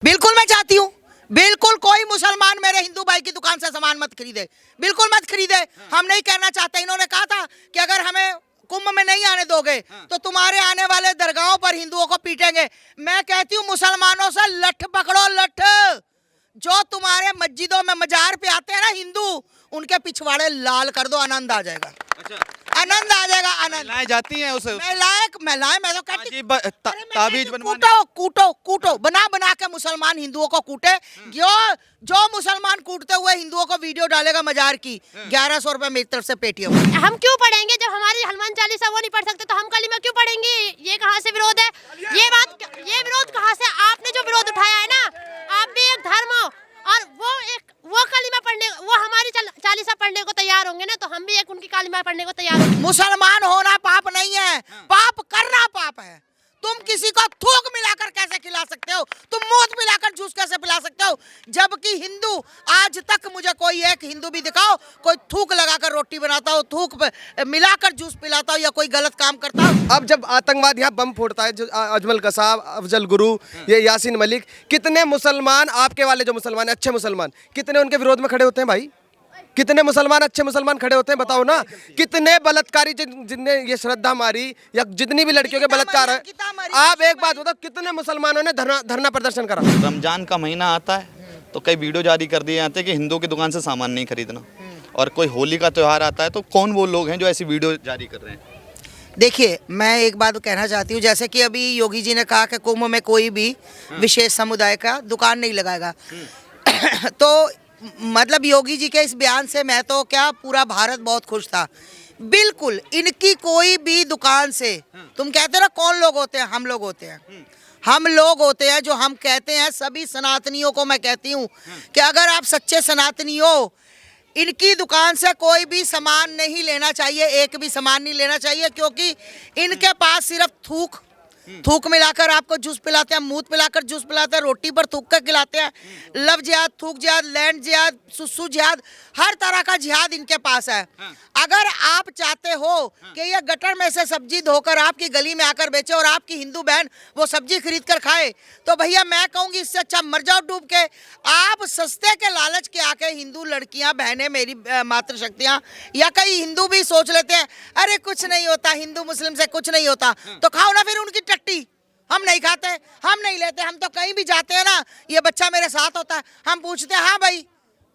बिल्कुल मैं चाहती हूँ, बिल्कुल कोई मुसलमान मेरे हिंदू भाई की दुकान से सामान मत खरीदे, बिल्कुल मत खरीदे। हम नहीं कहना चाहते। इन्होंने कहा था कि अगर हमें कुंभ में नहीं आने दोगे तो तुम्हारे आने वाले दरगाहों पर हिंदुओं को पीटेंगे। मैं कहती हूँ मुसलमानों से लठ पकड़ो, लठ। जो तुम्हारे मस्जिदों में मजार पे आते हैं ना हिंदू, उनके पिछवाड़े लाल कर दो, आनंद आ जाएगा। अच्छा, आनंद आ जाएगा, आनंद। महिलाएं जाती हैं उसे महिलाएं मैं तो कहती ताबीज बनवाने। कूटो बना बना के मुसलमान हिंदुओं को कूटे। जो मुसलमान कूटते हुए हिंदुओं को वीडियो डालेगा मजार की, 1100 रुपए मेरी तरफ से पेटीएम। हम क्यों पढ़ेंगे जब हमारी हनुमान चालीसा वो नहीं पढ़ सकते, तो हम कलीमा क्यों पढ़ेंगे? ये कहाँ से विरोध है? ये विरोध कहाँ से? आपने जो विरोध उठाया है ना, आप भी एक धर्म हो और वो कलीमा पढ़ने, वो हमारी चालीसा पढ़ने को तैयार होंगे ना, तो हम भी एक उनकी कलीमा पढ़ने को तैयार होंगे। मुसलमान होना पाप नहीं है, पाप करना पाप है। तुम किसी को थूक मिलाकर कैसे खिला सकते हो? तुम मूत मिलाकर जूस कैसे पिला सकते हो? जबकि हिंदू, आज तक मुझे कोई एक हिंदू भी दिखाओ कोई थूक लगाकर रोटी बनाता हो, थूक मिलाकर जूस पिलाता हो या कोई गलत काम करता हो। अब जब आतंकवाद यहाँ बम फोड़ता है, जो अजमल कसाब, अफजल गुरु, ये यासीन मलिक, कितने मुसलमान, आपके वाले जो मुसलमान है, अच्छे मुसलमान, कितने उनके विरोध में खड़े होते हैं भाई? कितने मुसलमान, अच्छे मुसलमान खड़े होते हैं? बताओ ना। कितने बलात्कारी जिनने ये श्रद्धा मारी या जितनी भी लड़कियों के बलात्कार है, आप एक बात बताओ, कितने मुसलमानों ने धरना प्रदर्शन करा? रमजान का महीना आता है तो कई वीडियो जारी कर दिए जाते हैं कि हिंदू की दुकान से सामान नहीं खरीदना, और कोई होली का त्योहार आता है तो कौन वो लोग हैं जो ऐसी वीडियो जारी कर रहे हैं? देखिए, मैं एक बात कहना चाहती हूँ, जैसे कि अभी योगी जी ने कहा कि कुंभ में कोई भी विशेष समुदाय का दुकान नहीं लगाएगा। तो मतलब योगी जी के इस बयान से मैं तो क्या, पूरा भारत बहुत खुश था। बिल्कुल इनकी कोई भी दुकान से, तुम कहते हो ना कौन लोग होते हैं, हम लोग होते हैं। हम लोग होते हैं जो हम कहते हैं, सभी सनातनियों को मैं कहती हूँ कि अगर आप सच्चे सनातनी हो, इनकी दुकान से कोई भी सामान नहीं लेना चाहिए, एक भी सामान नहीं लेना चाहिए, क्योंकि इनके पास सिर्फ थूक मिलाकर आपको जूस पिलाते हैं, मूत पिलाकर जूस पिलाते हैं, रोटी पर थूक कर खिलाते हैं। लव जिहाद, थूक जिहाद, लैंड जिहाद, सुसु जिहाद, हर तरह का जिहाद इनके पास है। अगर आप चाहते हो कि ये गटर में से सब्जी धोकर आपकी गली में आकर बेचे और आपकी हिंदू बहन वो सब्जी खरीद कर खाए, तो भैया मैं कहूँगी इससे अच्छा मर जाओ डूब के। आप सस्ते के लालच के आके हिंदू लड़कियां, बहनें, मेरी मातृशक्तियां, या कई हिंदू भी सोच लेते हैं अरे कुछ नहीं होता, हिंदू मुस्लिम से कुछ नहीं होता, तो खाओ ना फिर उनकी टट्टी। हम नहीं खाते, हम नहीं लेते। हम तो कहीं भी जाते हैं ना, ये बच्चा मेरे साथ होता है, हम पूछते हैं हाँ भाई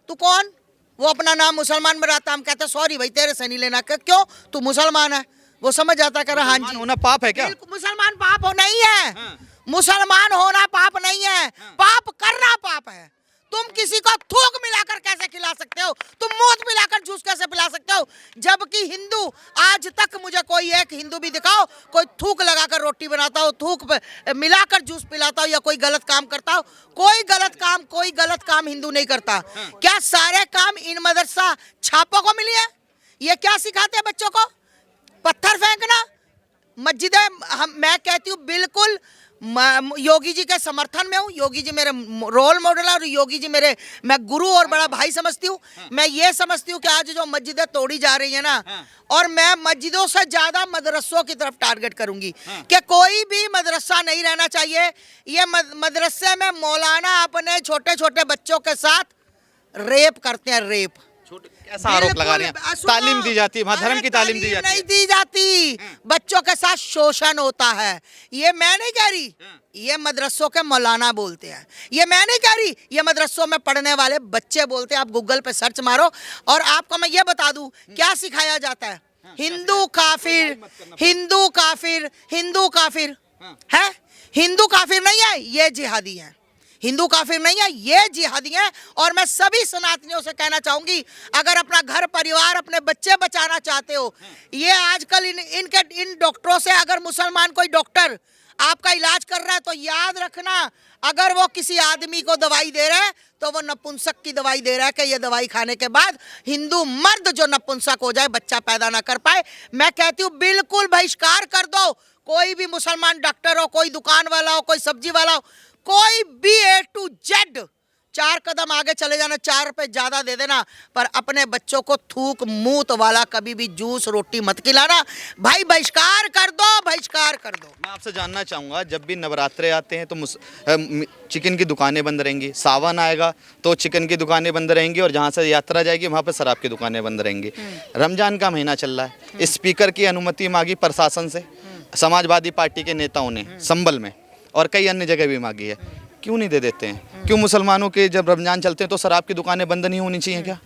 तू कौन? वो अपना नाम मुसलमान बनाता, हम कहते हैं सॉरी भाई तेरे से नहीं लेना। क्यों? तू मुसलमान है। वो समझ जाता है, हाँ जी। होना पाप है क्या? मुसलमान पाप हो नहीं है। मुसलमान होना पाप नहीं है, पाप करना पाप है। तुम किसी को थूक मिलाकर कैसे खिला सकते हो? तुम मूत मिलाकर जूस कैसे पिला सकते हो? जबकि हिंदू, आज तक मुझे कोई एक हिंदू भी दिखाओ कोई थूक लगाकर रोटी बनाता हो, थूक मिलाकर जूस पिलाता हो या कोई गलत काम करता हो। कोई गलत काम हिंदू नहीं करता। क्या सारे काम इन मदरसा छापों को मिली है? ये क्या सिखाते हैं बच्चों को? पत्थर फेंकना, मस्जिदें। मैं कहती हूँ बिल्कुल योगी जी के समर्थन में हूँ। योगी जी मेरे रोल मॉडल है और योगी जी मेरे, मैं गुरु और बड़ा भाई समझती हूँ। मैं ये समझती हूँ कि आज जो मस्जिदें तोड़ी जा रही है ना, और मैं मस्जिदों से ज्यादा मदरसों की तरफ टारगेट करूंगी कि कोई भी मदरसा नहीं रहना चाहिए। ये मदरसे में मौलाना अपने छोटे छोटे बच्चों के साथ रेप करते हैं, रेप। ऐसा आरोप लगा रहे हैं। तालीम दी जाती है, धर्म की तालीम दी जाती है? नहीं दी जाती, बच्चों के साथ शोषण होता है। ये मैं नहीं कह रही, ये मदरसों के मौलाना बोलते हैं। ये मैं नहीं कह रही, ये मदरसों में पढ़ने वाले बच्चे बोलते हैं। आप गूगल पे सर्च मारो और आपको मैं ये बता दूं क्या सिखाया जाता है। हिंदू काफिर, हिंदू काफिर, हिंदू काफिर है। हिंदू काफिर नहीं है, ये जिहादी है। हिंदू काफिर नहीं है, ये जिहादी हैं। और मैं सभी सनातनियों से कहना चाहूंगी, अगर अपना घर परिवार, अपने बच्चे बचाना चाहते हो, ये आजकल इन डॉक्टरों से, अगर मुसलमान कोई डॉक्टर आपका इलाज कर रहा है तो याद रखना, अगर वो किसी आदमी को दवाई दे रहा है तो वो नपुंसक की दवाई दे रहा है कि ये दवाई खाने के बाद हिंदू मर्द जो नपुंसक हो जाए, बच्चा पैदा ना कर पाए। मैं कहती हूँ बिल्कुल बहिष्कार कर दो। कोई भी मुसलमान डॉक्टर हो, कोई दुकान वाला हो, कोई सब्जी वाला हो, कोई भी A to Z 4 कदम आगे चले जाना, 4 रुपए ज्यादा दे देना, पर अपने बच्चों को थूक मूत वाला कभी भी जूस रोटी मत खिलाना भाई। बहिष्कार कर दो, बहिष्कार कर दो। मैं आपसे जानना चाहूँगा, जब भी नवरात्रे आते हैं तो चिकन की दुकानें बंद रहेंगी, सावन आएगा तो चिकन की दुकानें बंद रहेंगी, और जहाँ से यात्रा जाएगी वहाँ पर शराब की दुकानें बंद रहेंगी। रमजान का महीना चल रहा है, स्पीकर की अनुमति मांगी प्रशासन से, समाजवादी पार्टी के नेताओं ने संभल में, और कई अन्य जगह भी मांगी है, क्यों नहीं दे देते हैं? क्यों मुसलमानों के जब रमजान चलते हैं तो शराब की दुकानें बंद नहीं होनी चाहिए क्या?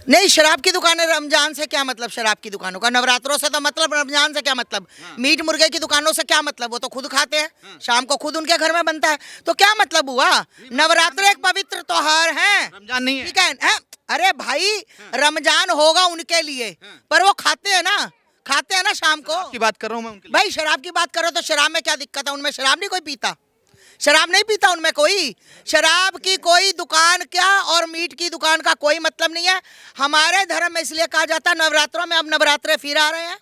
नहीं, शराब की दुकानें, रमजान से क्या मतलब शराब की दुकानों का? नवरात्रों से तो मतलब, रमजान से क्या मतलब? मीट मुर्गे की दुकानों से क्या मतलब? वो तो खुद खाते हैं, शाम को खुद उनके घर में बनता है, तो क्या मतलब हुआ? नवरात्र एक पवित्र त्योहार है, रमजान नहीं है। ठीक है? अरे भाई, रमजान होगा उनके लिए, पर वो खाते हैं ना, खाते हैं ना शाम को। की बात कर रहा हूँ मैं उनके लिए। भाई शराब की बात करो तो शराब में क्या दिक्कत है? उनमें शराब नहीं कोई पीता, शराब नहीं पीता उनमें कोई। शराब की कोई दुकान क्या और मीट की दुकान का कोई मतलब नहीं है। हमारे धर्म में इसलिए कहा जाता है नवरात्रों में, अब नवरात्रे फिर आ रहे हैं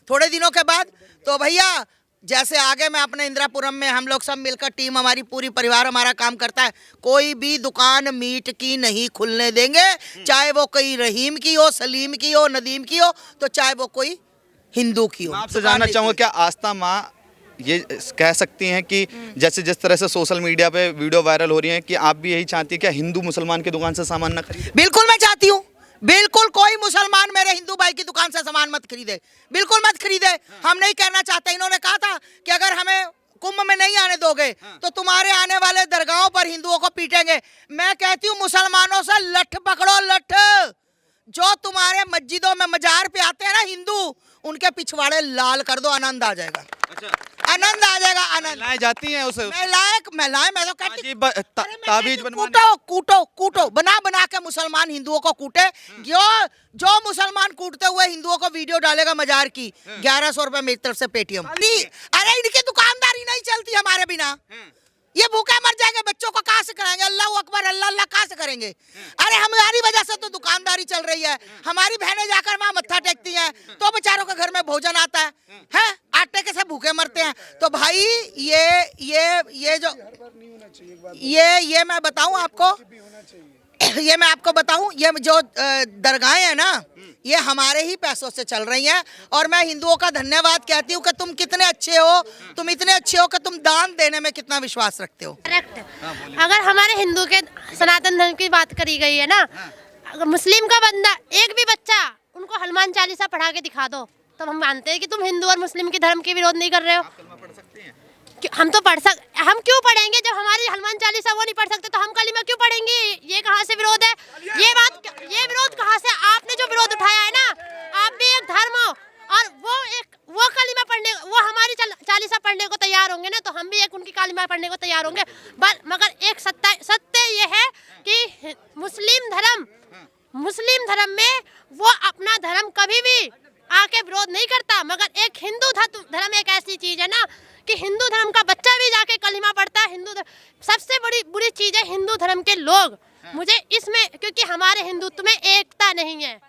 थोड़े दिनों के बाद, तो भैया जैसे आगे मैं अपने इंदिरापुरम में हम लोग सब मिलकर, टीम हमारी पूरी परिवार हमारा काम करता है, कोई भी दुकान मीट की नहीं खुलने देंगे, चाहे वो कोई रहीम की हो, सलीम की हो, नदीम की हो, तो चाहे वो कोई हिंदू की हो। मैं आपसे जानना चाहूँगा, क्या आस्था माँ ये कह सकती हैं कि जैसे जिस तरह से सोशल मीडिया पे वीडियो वायरल हो रही है, कि आप भी यही चाहती हैं क्या हिंदू मुसलमान की दुकान से सामान ना खरीदे? बिल्कुल मैं चाहती हूँ, बिल्कुल कोई मुसलमान मेरे हिंदू भाई की दुकान से सामान मत खरीदे, बिल्कुल मत खरीदे। हम नहीं कहना चाहते, इन्होंने कहा था कि अगर हमें कुंभ में नहीं आने दोगे तो तुम्हारे आने वाले दरगाहों पर हिंदुओं को पीटेंगे। मैं कहती हूँ मुसलमानों से लठ पकड़ो, लठ। जो तुम्हारे मस्जिदों में मजार पे आते हैं ना हिंदू, उनके पिछवाड़े लाल कर दो, आनंद आ जाएगा। आनंद आ जाएगा, आनंद। महिलाएं जाती हैं उसे, महिलाएं मैं तो कहती ताबीज बनवाने। कूटो बना बना के मुसलमान हिंदुओं को कूटे। जो मुसलमान कूटते हुए हिंदुओं को वीडियो डालेगा मजार की, 1100 रुपए मेरी तरफ से पेटीएम। अरे इनकी दुकानदारी नहीं चलती हमारे बिना, ये भूखे मर जाएंगे, बच्चों को कहाँ से कराएंगे? अल्लाह अकबर, अल्लाह अल्लाह कहाँ से करेंगे? अरे हमारी वजह से तो दुकानदारी चल रही है, हमारी बहनें जाकर वहाँ मत्था टेकती हैं तो बेचारों के घर में भोजन आता है, आटे के से भूखे मरते हैं। तो भाई ये जो ये मैं बताऊं आपको, ये मैं आपको बताऊं, ये जो दरगाहें हैं ना, ये हमारे ही पैसों से चल रही हैं, और मैं हिंदुओं का धन्यवाद कहती हूँ कि तुम कितने अच्छे हो, तुम इतने अच्छे हो कि तुम दान देने में कितना विश्वास रखते हो। करेक्ट। अगर हमारे हिंदू के सनातन धर्म की बात करी गई है ना, अगर मुस्लिम का बंदा, एक भी बच्चा उनको हनुमान चालीसा पढ़ा के दिखा दो, तो हम मानते हैं कि तुम हिंदू और मुस्लिम के धर्म के विरोध नहीं कर रहे हो। हम तो हम क्यों पढ़ेंगे? जब हमारी हनुमान चालीसा वो नहीं पढ़ सकते तो हम कलीमा क्यों पढ़ेंगे? ये कहाँ से विरोध है? ये विरोध कहाँ से? आपने जो विरोध उठाया है ना, आप भी एक धर्म हो, और वो कलीमा पढ़ने, वो हमारी चालीसा पढ़ने को तैयार होंगे ना, तो हम भी एक उनकी कलीमा पढ़ने को तैयार होंगे। मगर एक सत्य ये है कि मुस्लिम धर्म में वो अपना धर्म कभी भी आके विरोध नहीं करता, मगर एक हिंदू धर्म एक ऐसी चीज है ना कि हिंदू धर्म का बच्चा भी जाके कलीमा पढ़ता है। सबसे बड़ी बुरी चीज है हिंदू धर्म के लोग, मुझे इसमें, क्योंकि हमारे हिंदुत्व में एकता नहीं है।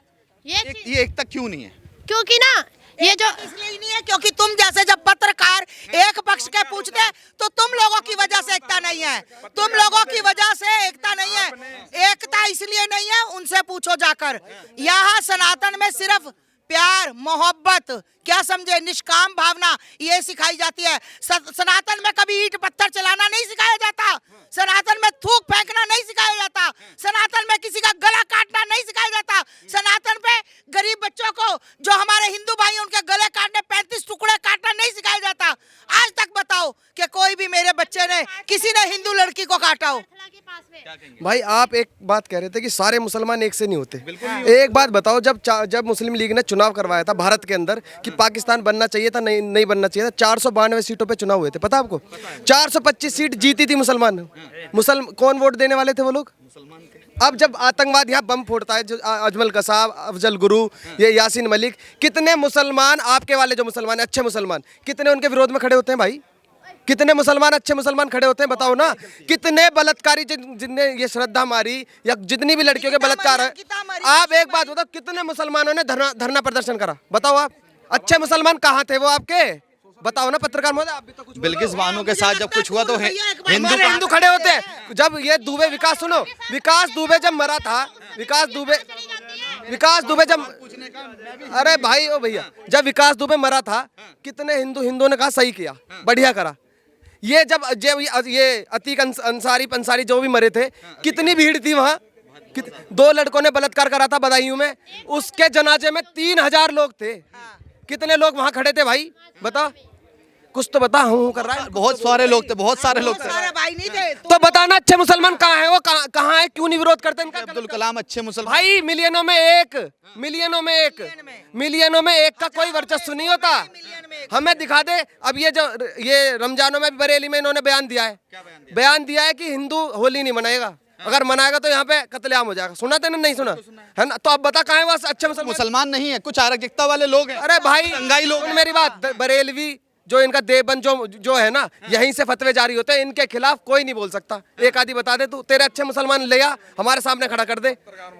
ये एकता क्यों नहीं है? क्योंकि ना ये जो इसलिए नहीं है क्योंकि तुम जैसे जब पत्रकार एक पक्ष के पूछते हैं तो तुम लोगों की वजह से एकता नहीं है, तुम लोगों की वजह से एकता नहीं है। एकता इसलिए नहीं है, उनसे पूछो जाकर। यहाँ सनातन में सिर्फ प्यार, मोहब्बत, क्या समझे, निष्काम भावना, ये सिखाई जाती है। सनातन में कभी ईंट पत्थर चलाना नहीं सिखाया जाता, सनातन में थूक फेंकना नहीं सिखाया जाता, सनातन में किसी का गला काटना नहीं सिखाया जाता, सनातन पे गरीब बच्चों को जो हमारे हिंदू भाई उनके गले काटने 35 टुकड़े काटना नहीं सिखाया जाता। आज तक बताओ कि कोई भी मेरे बच्चे ने किसी ने हिंदू लड़की को काटा हो? भाई आप एक बात कह रहे थे कि सारे मुसलमान एक से नहीं होते। एक बात बताओ, जब मुस्लिम लीग ने चुनाव करवाया था भारत के अंदर कि पाकिस्तान बनना चाहिए था, नहीं बनना चाहिए था, 492 सीटों पे चुनाव हुए थे, पता आपको? 425 सीट जीती थी मुसलमान। कौन वोट देने वाले थे वो लोग? अब जब आतंकवाद यहाँ बम फोड़ता है, जो अजमल कसाब, अफजल गुरु, ये यासीन मलिक, कितने मुसलमान, आपके वाले जो मुसलमान है, अच्छे मुसलमान, कितने उनके विरोध में खड़े होते हैं भाई? कितने मुसलमान, अच्छे मुसलमान खड़े होते हैं? बताओ ना। कितने बलात्कारी जिनने ये श्रद्धा मारी या जितनी भी लड़कियों के बलात्कार है, आप एक बात बताओ, कितने मुसलमानों ने धरना प्रदर्शन करा? बताओ आप। अच्छे मुसलमान कहाँ थे वो आपके? बताओ ना पत्रकार महोदय, आप भी तो कुछ बिल्किस बानो के साथ जब कुछ हुआ तो हिंदू हमारे हिंदू खड़े होते हैं। जब ये दुबे विकास सुनो, विकास दुबे जब मरा था, विकास दुबे जब, अरे भाई ओ भैया, जब विकास दुबे मरा था कितने हिंदुओं ने कहा सही किया, बढ़िया करा। ये जब ये अतीक अंसारी पंसारी जो भी मरे थे, कितनी भीड़ थी वहां। 2 लड़कों ने बलात्कार करा था बदायूं में, उसके जनाजे में 3000 लोग थे। कितने लोग वहां खड़े थे भाई, बता, कुछ तो बता। हूँ कर रहा है, बहुत सारे लोग थे, बहुत सारे लोग थे। सारे भाई नहीं थे तो बताना अच्छे मुसलमान कहाँ हैं, वो कहाँ है, क्यों नहीं विरोध करते इनका? अब्दुल कलाम अच्छे मुसलमान, भाई मिलियनों में एक का कोई वर्चस्व नहीं होता। हमें दिखा दे। अब ये रमजानों में बरेली में इन्होंने बयान दिया है, बयान दिया है कि हिंदू होली नहीं मनाएगा, अगर मनाएगा तो यहाँ पे कत्लेआम हो जाएगा। सुना तेने? नहीं सुना है ना? तो अब बता कहाँ है वो अच्छे मुसलमान नहीं है, कुछ अराजकता वाले लोग हैं। अरे भाई दंगाई लोग सुन मेरी बात, बरेलवी जो इनका देवबंद जो है ना, यहीं से फतवे जारी होते हैं, इनके खिलाफ कोई नहीं बोल सकता। एक आदि बता दे तू, तेरे अच्छे मुसलमान ले आ, हमारे सामने खड़ा कर दे।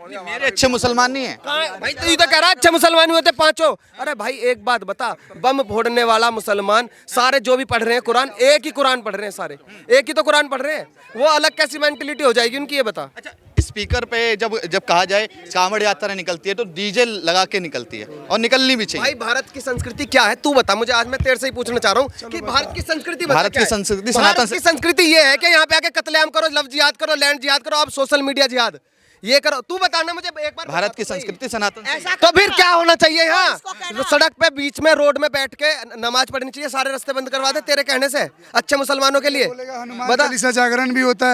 मेरे अच्छे मुसलमान नहीं है भाई तू तो कह रहा है अच्छे मुसलमान ही होते 5। अरे भाई एक बात बता, बम फोड़ने वाला मुसलमान सारे जो भी पढ़ रहे हैं कुरान, एक ही कुरान पढ़ रहे हैं, सारे एक ही तो कुरान पढ़ रहे हैं। वो अलग कैसी मेंटलिटी हो जाएगी उनकी, ये बता। अच्छा, स्पीकर पे जब कहा जाए कांवड़ यात्रा निकलती है तो डीजे लगा के निकलती है, और निकलनी भी चाहिए। भाई भारत की संस्कृति क्या है तू बता मुझे। आज मैं तेरे से ही पूछना चाह रहा हूँ कि भारत की संस्कृति बता भारत क्या की है? संस्कृति भारत सनातन की संस्कृति ये है कि यहाँ पे आके कत्लेआम करो, लव जिहाद करो, लैंड जिहाद करो, अब सोशल मीडिया जिहाद ये करो। तू बताना मुझे एक बार, भारत की संस्कृति सनातन से। तो फिर क्या होना चाहिए यहाँ? इसको कहना। सड़क पे बीच में रोड में बैठ के नमाज पढ़नी चाहिए, सारे रास्ते बंद करवा दे तेरे कहने से अच्छे मुसलमानों के लिए। हनुमान बता। चालीसा जागरण भी होता है।